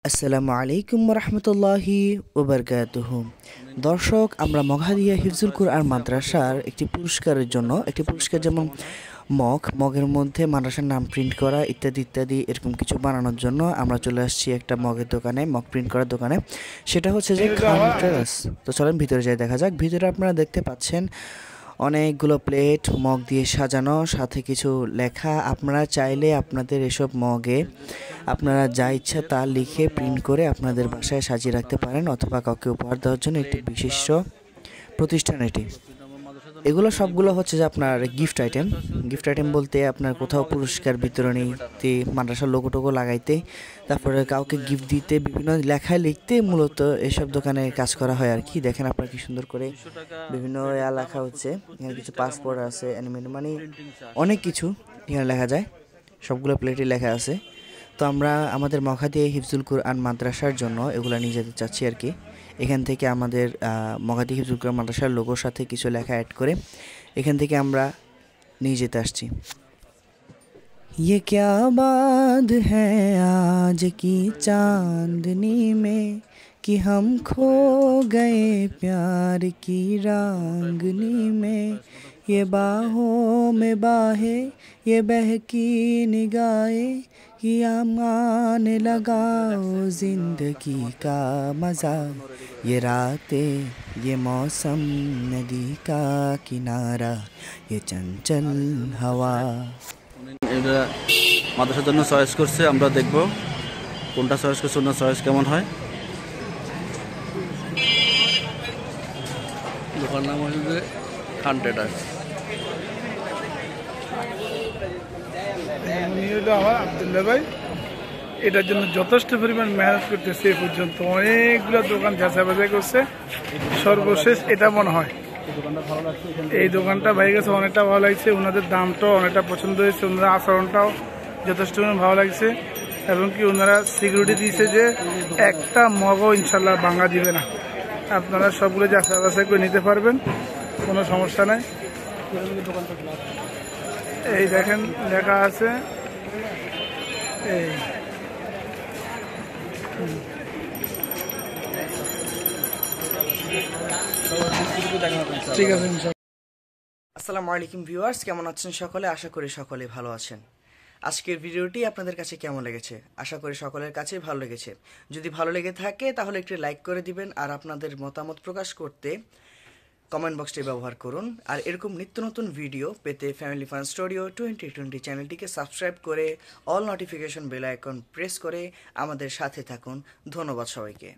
আসসালামু আলাইকুম রহমতুল্লাহি ওবরকাতুহু। দর্শক, আমরা মঘাদিয়া হিফজুল কুরআন মাদ্রাসার একটি পুরস্কার যেমন মগের মধ্যে মাদ্রাসার নাম প্রিন্ট করা ইত্যাদি ইত্যাদি এরকম কিছু বানানোর জন্য আমরা চলে আসছি একটা মগ প্রিন্ট করার দোকানে। সেটা হচ্ছে যে খান ট্রেডার্স। তো চলেন ভিতরে যাই, দেখা যাক। ভিতরে আপনারা দেখতে পাচ্ছেন অনেকগুলো প্লেট মগ দিয়ে সাজানো, সাথে কিছু লেখা। আপনারা চাইলে আপনাদের এসব মগে আপনারা যা ইচ্ছা তা লিখে প্রিন্ট করে আপনাদের বাসায় সাজিয়ে রাখতে পারেন, অথবা কাউকে উপহার দেওয়ার জন্য একটি বিশিষ্ট প্রতিষ্ঠান এটি। এগুলো সবগুলো হচ্ছে যে আপনার গিফট আইটেম বলতে আপনার কোথাও পুরস্কার বিতরণীতে মাদ্রাসার লোগো টোগো লাগাইতে, তারপরে কাউকে গিফট দিতে, বিভিন্ন লেখায় লিখতে মূলত এসব দোকানে কাজ করা হয় আর কি। দেখেন আপনার কি সুন্দর করে বিভিন্ন লেখা হচ্ছে। এখানে কিছু পাসপোর্ট আছে, অ্যানিমেট, মানে অনেক কিছু এখানে লেখা যায়, সবগুলো প্লেটে লেখা আছে। তো আমরা আমাদের মঘাদিয়া হিফজুল কুরআন মাদ্রাসার জন্য এগুলো নিয়ে যেতে চাচ্ছি আর কি। এখান থেকে আমাদের মঘাদিয়া হিফজুল কুরআন মাদ্রাসার লোগোর সাথে কিছু লেখা অ্যাড করে এখান থেকে আমরা নিয়ে যেতে আসছি। ये क्या बात है आज की चांदनी में कि हम खो गए प्यार की रांगनी में, ये बाहों में बाहे ये बहकी निगाहें कि आने लगाओ जिंदगी का मज़ा, ये रातें ये मौसम नदी का किनारा ये चंचल हवा। এটা মাদ্রাসার জন্য চয়েস করছে, আমরা দেখব কোনটা চয়েস করছে, ওনার চয়েস কেমন হয়। দোকান নাম হচ্ছে খান ট্রেডার্স। আমার আব্দুল্লাহ ভাই এটার জন্য যথেষ্ট পরিমাণ মেহনত করতেছে। এ পর্যন্ত অনেকগুলো দোকান যাচাই বাছাই করছে, সর্বশেষ এটা মনে হয় এই দোকানটা ভাই গেছে অনেকটা ভালো লাগছে। ওনাদের দামটাও অনেকটা পছন্দ হয়েছে, ওনাদের আচরণটাও যথেষ্ট ভালো লাগছে, এবং কি ওনারা সিকিউরিটি দিয়েছে যে একটা মগও ইনশাল্লাহ ভাঙা দিবে না। আপনারা সবগুলো যাচাই বাছাই করে নিতে পারবেন, কোনো সমস্যা নাই। এই দেখেন লেখা আছে এই ঠিক আছে। আসসালামু আলাইকুম ভিউয়ার্স, কেমন আছেন সকলে? আশা করি সকলে ভালো আছেন। আজকের ভিডিওটি আপনাদের কাছে কেমন লেগেছে? আশা করি সকলের কাছেই ভালো লেগেছে। যদি ভালো লেগে থাকে তাহলে একটি লাইক করে দিবেন, আর আপনাদের মতামত প্রকাশ করতে কমেন্ট বক্সটি ব্যবহার করুন। আর এরকম নিত্য নতুন ভিডিও পেতে ফ্যামিলি ফান স্টুডিও 2020 চ্যানেলটিকে সাবস্ক্রাইব করে all notification bell icon press করে আমাদের সাথে থাকুন। ধন্যবাদ সবাইকে।